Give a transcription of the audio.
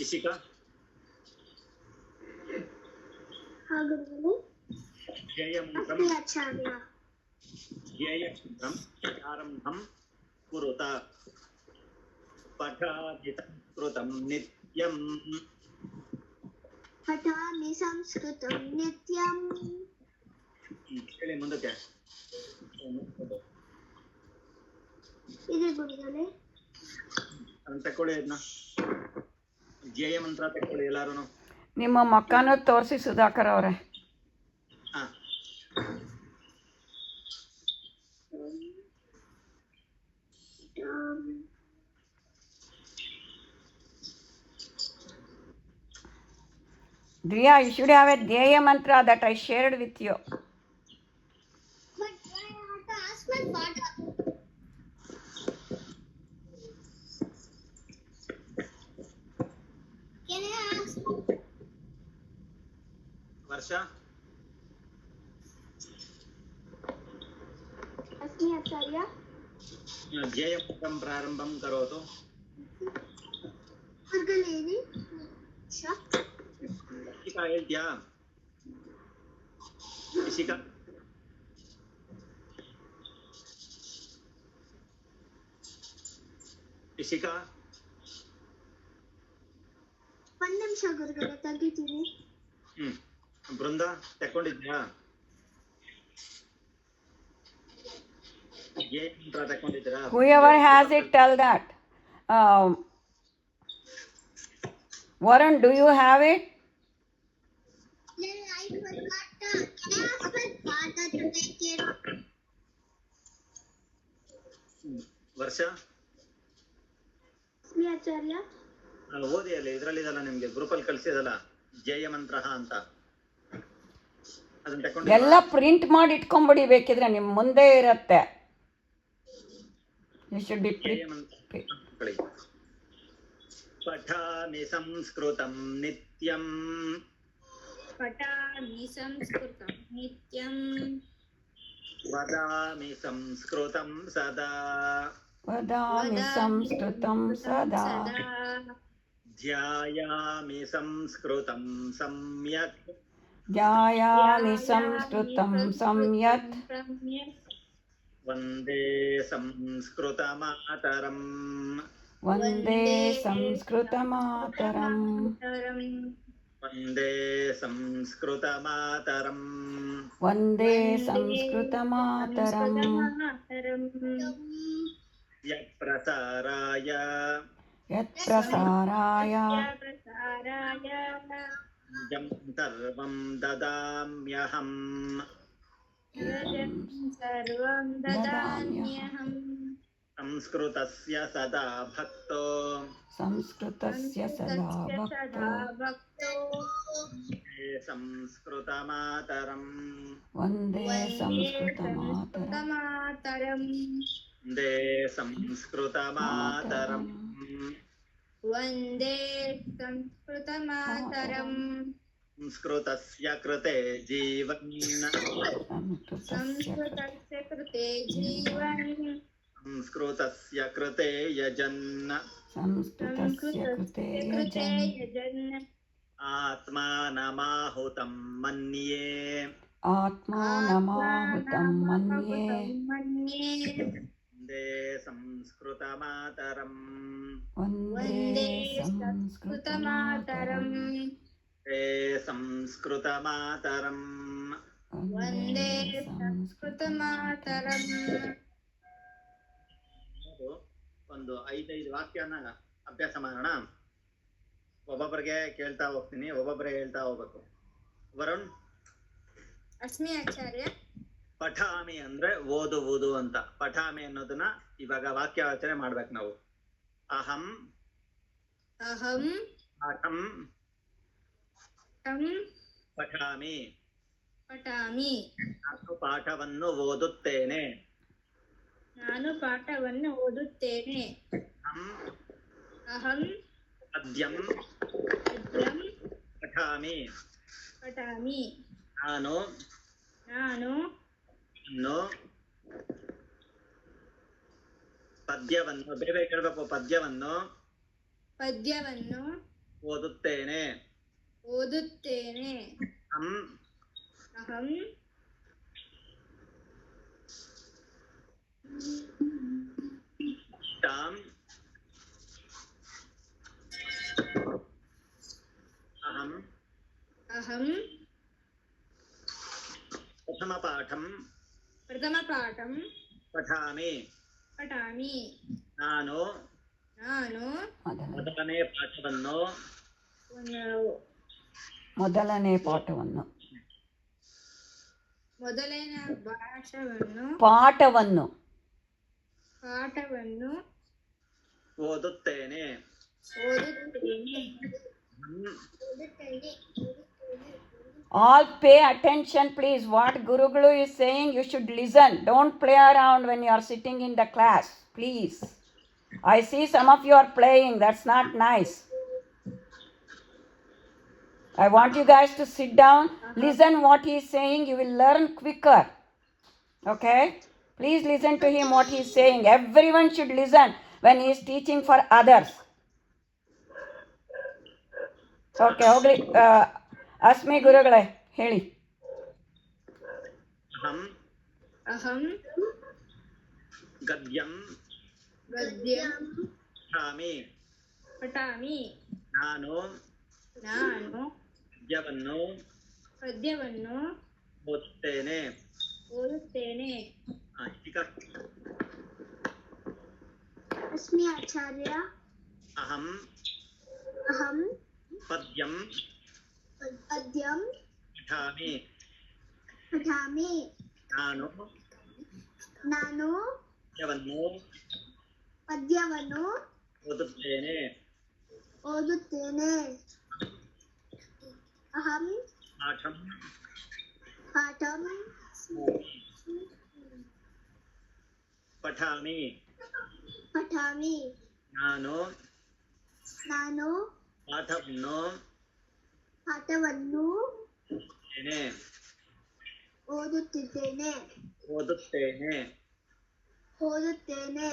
ಇಶಿಕಾ ಧ್ಯೇಯಮಂತ್ರಂ ಪ್ರಾರಂಭಂ ಕುರುತ ಪಠಾಮಿ ಸಂಸ್ಕೃತಂ ನಿತ್ಯಂ ಹೇಳಿ ಮುಂದಕ್ಕೆ ಅದನ್ನ ತಕೊಳ್ಳಿ. ಅದನ್ನ ಧ್ಯೇಯ ಮಂತ್ರ ತಕೊಳ್ಳಿ ಎಲ್ಲಾರು. ನಿಮ್ಮ ಮಕ್ಕನೂ ತೋರಿಸಿ ಸುಧಾಕರ್ ಅವರೇ. Diya, you should have a Dhyaya mantra that I shared with you. But I have to ask my father. Can I ask? Varsha? Asmi Acharya. ಧ್ಯೇಯ ಮಂತ್ರಂ ಪ್ರಾರಂಭಂ ಕರೋತು. Argaleni. ಇಶಿಕಾ ಹೇಳ್ತೀಯಾ? ಇಶಿಕಾ ಇಶಿಕಾ ಒಂದು ನಿಮಿಷ ಗುರುಗಳೇ ತೆಗಿತೀನಿ. Brinda ತಕೊಂಡಿದ್ಯಾ? ತಕೊಂಡಿದ್ದೀರಾ? Whoever has it, tell that. Varun, do you have it? No, I forgot. Can I ask my father to take it? ವರ್ಷ Asmi Acharya. ಓದಿ ಅಲ್ಲಿ ಇದ್ರಲ್ಲಿದಲ್ಲ, ನಿಮ್ಗೆ ಗ್ರೂಪಲ್ಲಿ ಕಳಿಸಿದಲ್ಲ ಧ್ಯೇಯ ಮಂತ್ರ ಅಂತ, ಅದನ್ನ ತಕೊಂಡು ಎಲ್ಲ ಪ್ರಿಂಟ್ ಮಾಡಿ ಇಟ್ಕೊಂಬಿಡಿ, ಬೇಕಿದ್ರೆ ನಿಮ್ಮ ಮುಂದೆ ಇರತ್ತೆ. You should be ಪಠಾಮಿ ಸಂಸ್ಕೃತಂ ನಿತ್ಯಂ ಪಠಾಮಿ ಸಂಸ್ಕೃತಂ ನಿತ್ಯಂ ವದಾಮಿ ಸಂಸ್ಕೃತಂ ಸದಾ ವದಾಮಿ ಸಂಸ್ಕೃತಂ ಸದಾ ಧ್ಯಾಯಾಮಿ ಸಂಸ್ಕೃತಂ ಸಮ್ಯಕ್ ಧ್ಯಾಯಾಮಿ ಸಂಸ್ಕೃತಂ ಸಮ್ಯಕ್ ವಂದೇ ಸಂಸ್ಕೃತ ಮಾತರಂ ವಂದೇ ಸಂಸ್ಕೃತ ಮಾತರಂ ವಂದೇ ಸಂಸ್ಕೃತ ಮಾತರಂ ವಂದೇ ಸಂಸ್ಕೃತ ಮಾತರಂ ಯತ್ಪ್ರಸಾರಾಯ ಯತ್ಪ್ರಸಾರಾಯ ಯಂ ಸರ್ವಂ ದದಾಮ್ಯಹಂ ಸರ್ವಂ ದದಾಮ್ಯಹಂ ಸಂಸ್ಕೃತಸ್ಯ ಸದಾ ಭಕ್ತೋ ಸಂಸ್ಕೃತಸ್ಯ ಸದಾ ಭಕ್ತೋ ಸಂಸ್ಕೃತ ಮಾತರಂ ವಂದೇ ಸಂಸ್ಕೃತ ಮಾತರಂ ವಂದೇ ಸಂಸ್ಕೃತ ಮಾತರಂ ವಂದೇ ಸಂಸ್ಕೃತ ಮಾತರಂ ಸಂಸ್ಕೃತಸ್ಯ ಕೃತೆ ಜೀವನ್ ಸಂಸ್ಕೃತಸ್ಯ ಕೃತೆ ಜೀವನ್ ಸಂಸ್ಕೃತಸ್ಯ ಕೃತೆ ಯಜನ್ ಸಂಸ್ಕೃತಸ್ಯ ಕೃತೆ ಯಜನ್ ಆತ್ಮಾನಮಾಹುತಂ ಮನ್ಯೇ ಆತ್ಮಾನಮಾಹುತಂ ಮನ್ಯೇ ವಂದೇ ಸಂಸ್ಕೃತ ಮಾತರಂ ವಂದೇ ಸಂಸ್ಕೃತ ಮಾತರಂ ವಂದೇ ಸಂಸ್ಕೃತ ಮಾತರಂ ವಂದೇ ಸಂಸ್ಕೃತ ಮಾತರಂ. ಒಂದು 5 ವಾಕ್ಯನ ಅಭ್ಯಾಸ ಮಾಡೋಣ. ಒಬ್ಬೊಬ್ಬರಿಗೆ ಕೇಳ್ತಾ ಹೋಗ್ತೀನಿ, ಒಬ್ಬೊಬ್ಬರೇ ಹೇಳ್ತಾ ಹೋಗ್ಬೇಕು. ವರುಣ್. ಅಸ್ಮಿ ಆಚಾರ್ಯ. ಪಠಾಮಿ ಅಂದ್ರೆ ಓದುವುದು ಅಂತ. ಪಠಾಮಿ ಅನ್ನೋದನ್ನ ಇವಾಗ ವಾಕ್ಯಾಚರಣೆ ಮಾಡ್ಬೇಕು ನಾವು. ಅಹಂ ಅಹಂ ಪಾಠಂ ಪಠಾಮಿ. ಪಠಾಮಿ. ನಾನು ಪಾಠವನ್ನು ಓದುತ್ತೇನೆ. ನಾನು ಪಾಠವನ್ನು ಓದುತ್ತೇನೆ. ಅಹಂ ಪದ್ಯಂ ಪದ್ಯಂ ಪಠಾಮಿ. ಪಠಾಮಿ. ನಾನು ಪದ್ಯವನ್ನು ಬೇರೆ ಕೇಳಬೇಕು. ಪದ್ಯವನ್ನು ಓದುತ್ತೇನೆ. ಓದುತ್ತೇನೆ. ಅಹಂ ಅಹಂ ತಾಂ ಅಹಂ ಅಹಂ ಪ್ರಥಮಪಾಠಂ ಪ್ರಥಮಪಾಠಂ ಪಠಾಮಿ. ಪಠಾಮಿ. ನಾನು ನಾನು ಮೊದಲನೇ ಪಾಠವನ್ನು ಮೊದಲನೇ ಪಾಠವನ್ನು ಮೊದಲನೇ ಪಾಠವನ್ನು ಪಾಠವನ್ನು ಓದುತ್ತೇನೆ. ಓದುತ್ತೇನೆ. ಓದುತ್ತೇನೆ. All pay attention, please. What Guru Guru is saying, you should listen. Don't play around when you are sitting in the class, please. I see some of you are playing. That's not nice. I want you guys to sit down, listen what he is saying. You will learn quicker. Okay? Please listen to him what he is saying. Everyone should listen when he is teaching for others. Okay, ಹೋಗ್ಲಿ. ಅಸ್ಮಿ ಗುರುಗಳೇ ಹೇಳಿ. ಅಹಂ ಅಹಂ ಗದ್ಯಂ ಗದ್ಯಂ ಪಠಾಮಿ. ಪಠಾಮಿ. ನಾನು ನಾನು ಪದ್ಯವನ್ನು ಓದುತ್ತೇನೆ. ಓದುತ್ತೇನೆ. ಈಗ ಅಸ್ಮಿ ಆಚಾರ್ಯ. ಅಹಂ ಅಹಂ ಪದ್ಯಂ ಪದ್ಯಂ ಪಠಾಮಿ. ಪಠಾಮಿ. ನಾನು ನಾನು ಪದ್ಯವನ್ನು ಪದ್ಯವನ್ನು ಓದುತ್ತೇನೆ. ಓದುತ್ತೇನೆ. ಅಹಂ ಪಾಠಂ ಪಾಠಂ ಪಠಾಮಿ. ಪಠಾಮಿ. ನಾನು ಪಾಠವನ್ನು ಓದುತ್ತಿದ್ದೇನೆ. ಓದುತ್ತೇನೆ. ಓದುತ್ತೇನೆ.